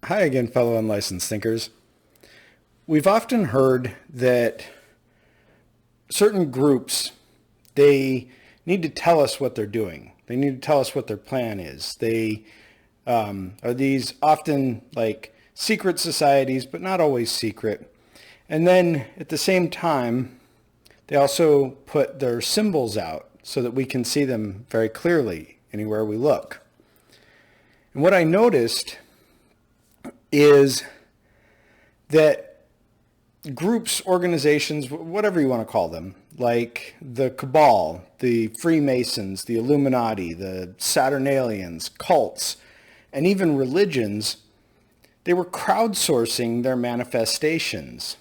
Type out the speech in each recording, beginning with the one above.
Hi again, fellow unlicensed thinkers. We've often heard that certain groups, they need to tell us what they're doing. They need to tell us what their plan is. They are these often like secret societies, but not always secret. And then at the same time, they also put their symbols out so that we can see them very clearly anywhere we look. And what I noticed is that groups, organizations, whatever you want to call them, like the Cabal, the freemasons, the illuminati, the Saturnalians, cults, and even religions, they were crowdsourcing their manifestations.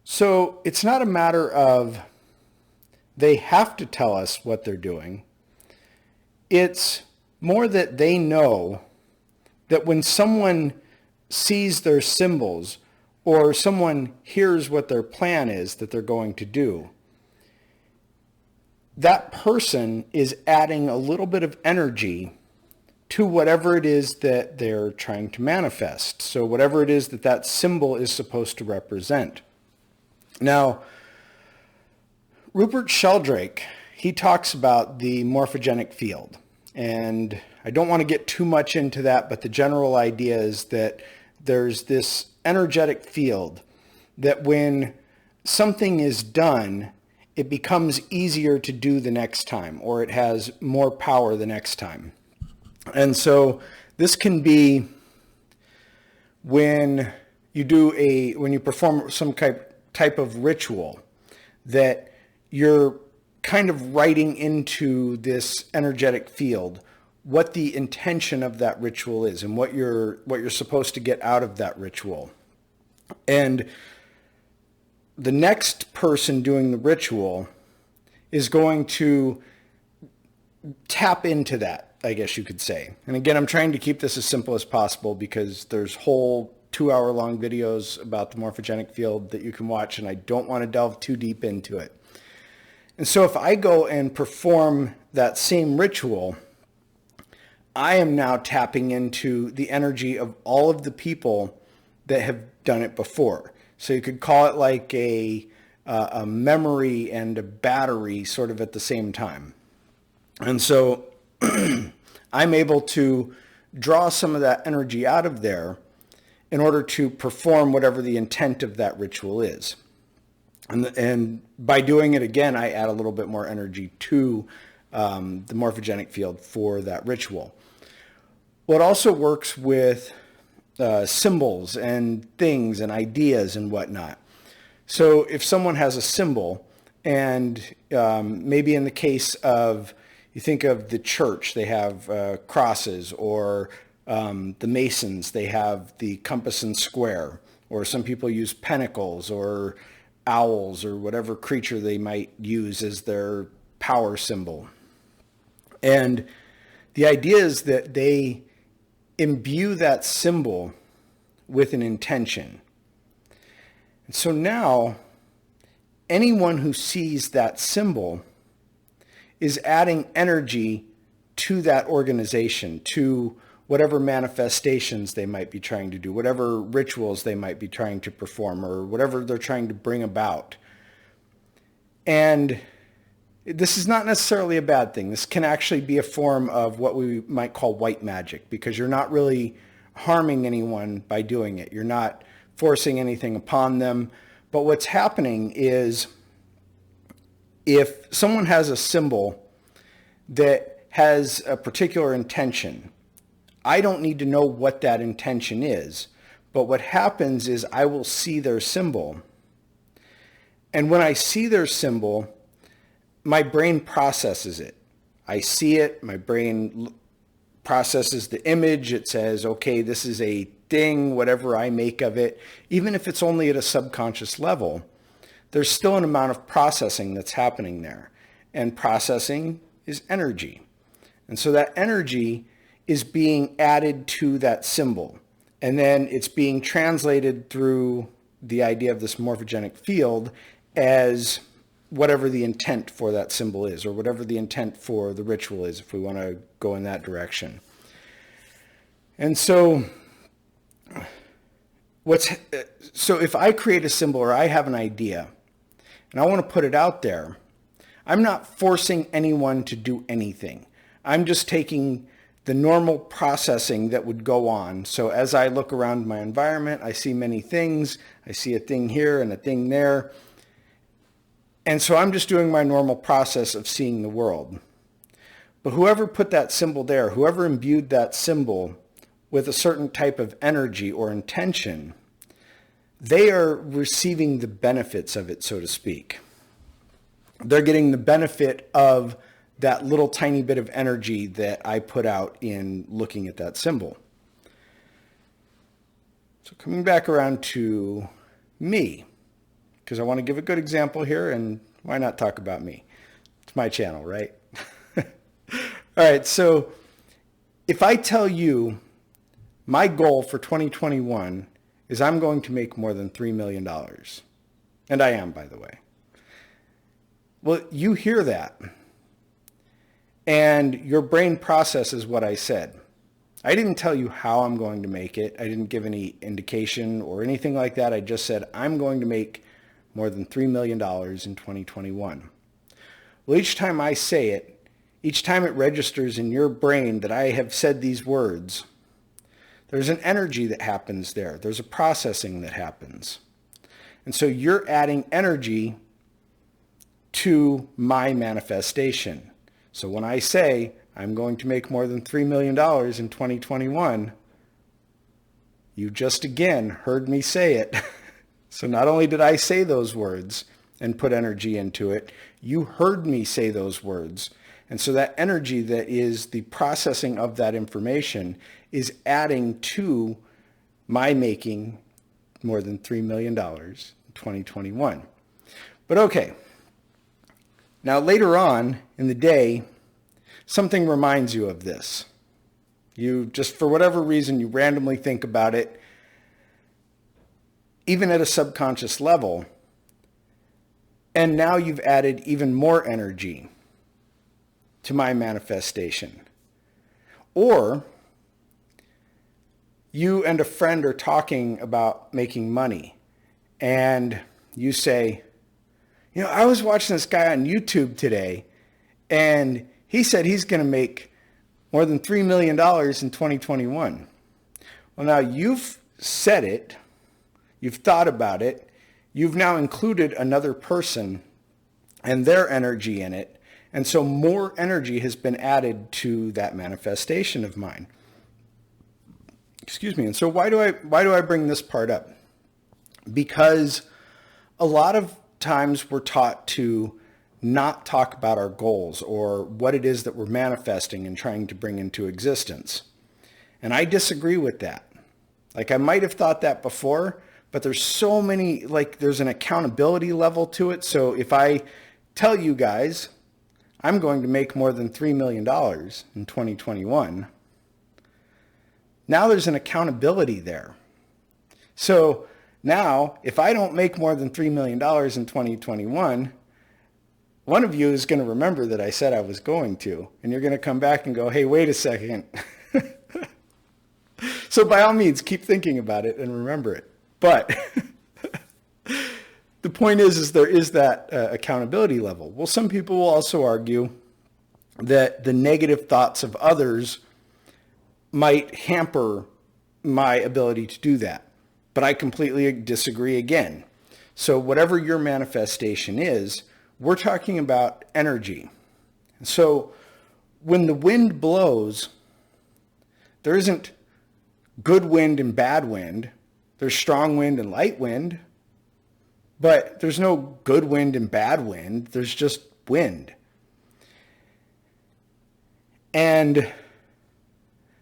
So it's not a matter of they have to tell us what they're doing. It's more that they know that when someone sees their symbols or someone hears what their plan is that they're going to do, that person is adding a little bit of energy to whatever it is that they're trying to manifest. So whatever it is that that symbol is supposed to represent. Now, Rupert Sheldrake, he talks about the morphogenic field. And I don't want to get too much into that, but the general idea is that there's this energetic field that when something is done, it becomes easier to do the next time, or it has more power the next time. And so this can be when you perform some type of ritual that you're kind of writing into this energetic field what the intention of that ritual is and what you're supposed to get out of that ritual. And the next person doing the ritual is going to tap into that, I guess you could say. And again, I'm trying to keep this as simple as possible because there's whole 2-hour-long videos about the morphogenic field that you can watch, and I don't want to delve too deep into it. And so if I go and perform that same ritual, I am now tapping into the energy of all of the people that have done it before. So you could call it like a memory and a battery sort of at the same time. And so I'm able to draw some of that energy out of there in order to perform whatever the intent of that ritual is. And by doing it again, I add a little bit more energy to the morphogenic field for that ritual. Well, it also works with symbols and things and ideas and whatnot. So if someone has a symbol, and maybe in the case of, you think of the church, they have crosses, or the Masons, they have the compass and square, or some people use pentacles or owls or whatever creature they might use as their power symbol. And the idea is that they imbue that symbol with an intention. And so now anyone who sees that symbol is adding energy to that organization, to whatever manifestations they might be trying to do, whatever rituals they might be trying to perform, or whatever they're trying to bring about. And this is not necessarily a bad thing. This can actually be a form of what we might call white magic, because you're not really harming anyone by doing it. You're not forcing anything upon them. But what's happening is if someone has a symbol that has a particular intention, I don't need to know what that intention is, but what happens is I will see their symbol. And when I see their symbol, my brain processes it. I see it, my brain processes the image. It says, okay, this is a thing, whatever I make of it. Even if it's only at a subconscious level, there's still an amount of processing that's happening there. And processing is energy. And so that energy is being added to that symbol. And then it's being translated through the idea of this morphogenic field as whatever the intent for that symbol is, or whatever the intent for the ritual is, if we want to go in that direction. And so so if I create a symbol or I have an idea and I want to put it out there, I'm not forcing anyone to do anything. I'm just taking the normal processing that would go on. So as I look around my environment, I see many things. I see a thing here and a thing there. And so I'm just doing my normal process of seeing the world. But whoever put that symbol there, whoever imbued that symbol with a certain type of energy or intention, they are receiving the benefits of it, so to speak. They're getting the benefit of that little tiny bit of energy that I put out in looking at that symbol. So coming back around to me, because I want to give a good example here, and why not talk about me? It's my channel, right? All right, so if I tell you my goal for 2021 is I'm going to make more than $3 million, and I am, by the way. Well, you hear that, and your brain processes what I said. I didn't tell you how I'm going to make it. I didn't give any indication or anything like that. I just said I'm going to make more than $3 million in 2021. Well, each time I say it, each time it registers in your brain that I have said these words, there's an energy that happens there. There's a processing that happens. And so you're adding energy to my manifestation. So when I say I'm going to make more than $3 million in 2021, you just again heard me say it. So not only did I say those words and put energy into it, you heard me say those words. And so that energy that is the processing of that information is adding to my making more than $3 million in 2021. But okay, now later on in the day, something reminds you of this. You just, for whatever reason, you randomly think about it, even at a subconscious level, and now you've added even more energy to my manifestation. Or you and a friend are talking about making money, and you say, you know, I was watching this guy on YouTube today, and he said he's going to make more than $3 million in 2021. Well, now you've said it, you've thought about it, you've now included another person and their energy in it. And so more energy has been added to that manifestation of mine. Excuse me. And so why do I bring this part up? Because a lot of times we're taught to not talk about our goals or what it is that we're manifesting and trying to bring into existence. And I disagree with that. Like, I might have thought that before, but there's so many, like, there's an accountability level to it. So if I tell you guys, I'm going to make more than $3 million in 2021, now there's an accountability there. So now, if I don't make more than $3 million in 2021, one of you is going to remember that I said I was going to, and you're going to come back and go, hey, wait a second. So by all means, keep thinking about it and remember it. But the point is there is that accountability level. Well, some people will also argue that the negative thoughts of others might hamper my ability to do that. But I completely disagree again. So whatever your manifestation is, we're talking about energy. So when the wind blows, there isn't good wind and bad wind. There's strong wind and light wind. But there's no good wind and bad wind. There's just wind. And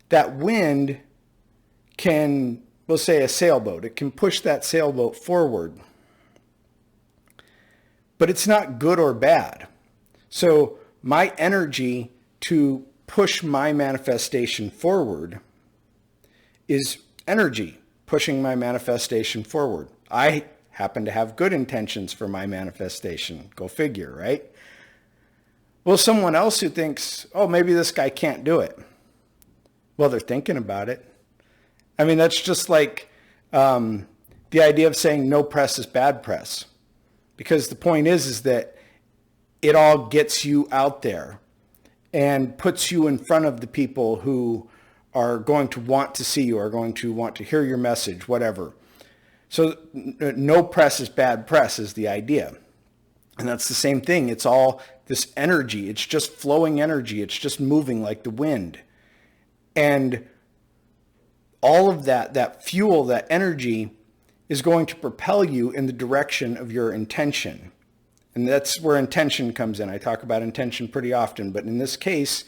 that wind can, we'll say a sailboat, it can push that sailboat forward. But it's not good or bad. So my energy to push my manifestation forward is energy pushing my manifestation forward. I happen to have good intentions for my manifestation. Go figure, right? Well, someone else who thinks, oh, maybe this guy can't do it. Well, they're thinking about it. I mean, that's just like the idea of saying no press is bad press. Because the point is that it all gets you out there and puts you in front of the people who are going to want to see you, are going to want to hear your message, whatever. So no press is bad press is the idea. And that's the same thing. It's all this energy. It's just flowing energy. It's just moving like the wind. And all of that fuel, that energy is going to propel you in the direction of your intention. And that's where intention comes in. I talk about intention pretty often, but in this case,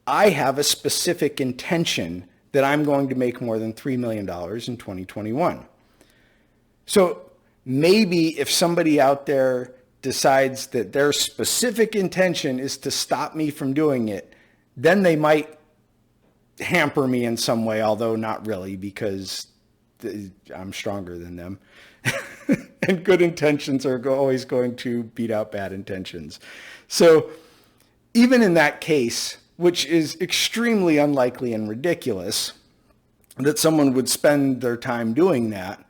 I have a specific intention that I'm going to make more than $3 million in 2021. So maybe if somebody out there decides that their specific intention is to stop me from doing it, then they might hamper me in some way, although not really, because I'm stronger than them. And good intentions are always going to beat out bad intentions. So even in that case, which is extremely unlikely and ridiculous that someone would spend their time doing that,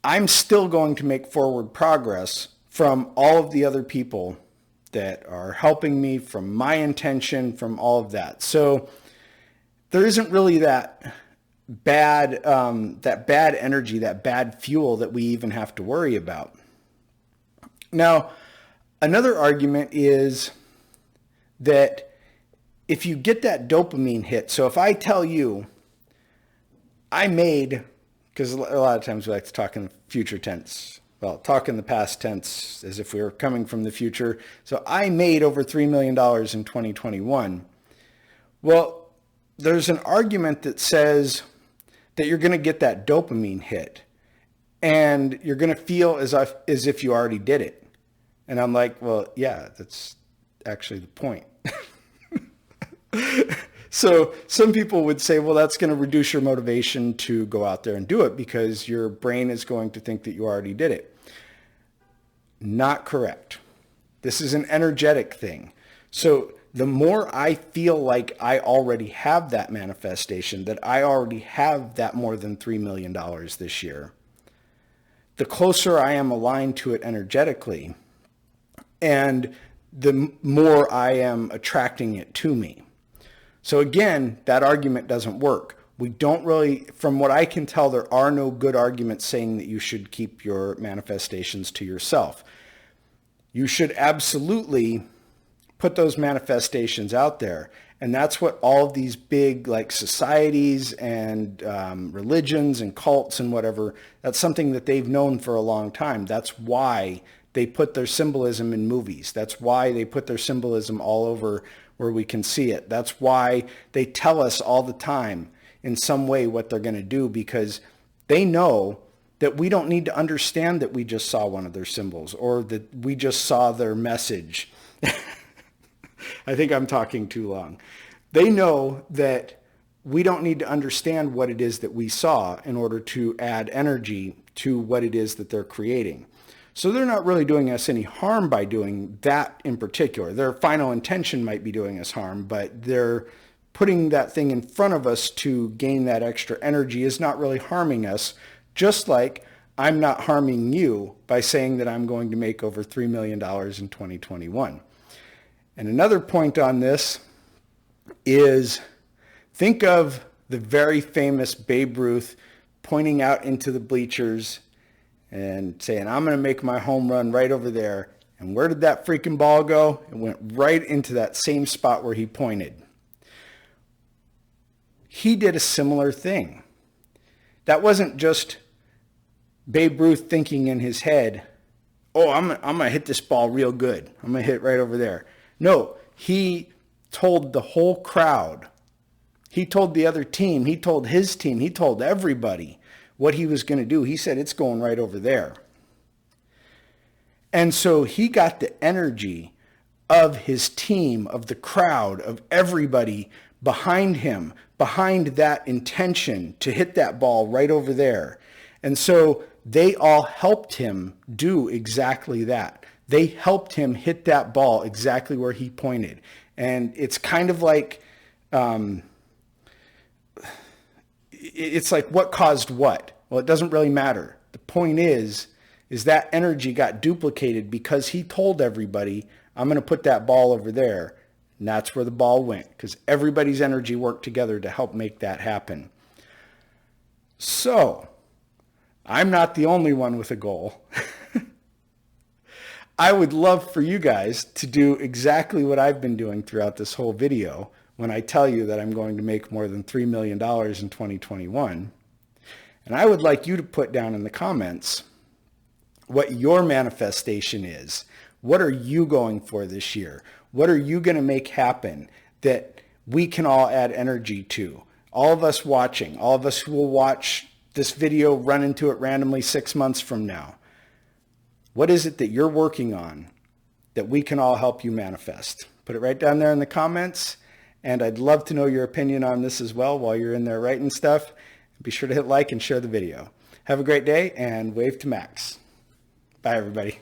I'm still going to make forward progress from all of the other people that are helping me, from my intention, from all of that. So there isn't really that bad energy, that bad fuel that we even have to worry about. Now, another argument is that if you get that dopamine hit, so if I tell you I made, because a lot of times we like to talk in the future tense, well, talk in the past tense as if we were coming from the future. So I made over $3 million in 2021. Well, there's an argument that says that you're going to get that dopamine hit and you're going to feel as if you already did it. And I'm like, well, yeah, that's actually the point. So some people would say, well, that's going to reduce your motivation to go out there and do it because your brain is going to think that you already did it. Not correct. This is an energetic thing. So the more I feel like I already have that manifestation, that I already have that more than $3 million this year, the closer I am aligned to it energetically, and the more I am attracting it to me. So again, that argument doesn't work. We don't really, from what I can tell, there are no good arguments saying that you should keep your manifestations to yourself. You should absolutely put those manifestations out there. And that's what all of these big like societies and religions and cults and whatever, that's something that they've known for a long time. That's why they put their symbolism in movies. That's why they put their symbolism all over where we can see it. That's why they tell us all the time in some way what they're going to do, because they know that we don't need to understand that we just saw one of their symbols or that we just saw their message. I think I'm talking too long. They know that we don't need to understand what it is that we saw in order to add energy to what it is that they're creating. So they're not really doing us any harm by doing that in particular. Their final intention might be doing us harm, but they're putting that thing in front of us to gain that extra energy is not really harming us, just like I'm not harming you by saying that I'm going to make over $3 million in 2021. And another point on this is, think of the very famous Babe Ruth pointing out into the bleachers and saying, I'm going to make my home run right over there. And where did that freaking ball go? It went right into that same spot where he pointed. He did a similar thing. That wasn't just Babe Ruth thinking in his head, oh, I'm going to hit this ball real good. I'm going to hit it right over there. No, he told the whole crowd. He told the other team. He told his team. He told everybody what he was going to do. He said, it's going right over there. And so he got the energy of his team, of the crowd, of everybody behind him, behind that intention to hit that ball right over there. And so they all helped him do exactly that. They helped him hit that ball exactly where he pointed. And it's kind of like, it's like what caused what? Well, it doesn't really matter. The point is that energy got duplicated because he told everybody, I'm going to put that ball over there. And that's where the ball went, because everybody's energy worked together to help make that happen. So I'm not the only one with a goal. I would love for you guys to do exactly what I've been doing throughout this whole video when I tell you that I'm going to make more than $3 million in 2021. And I would like you to put down in the comments what your manifestation is. What are you going for this year? What are you going to make happen that we can all add energy to? All of us watching, all of us who will watch this video, run into it randomly 6 months from now. What is it that you're working on that we can all help you manifest? Put it right down there in the comments. And I'd love to know your opinion on this as well while you're in there writing stuff. Be sure to hit like and share the video. Have a great day and wave to Max. Bye, everybody.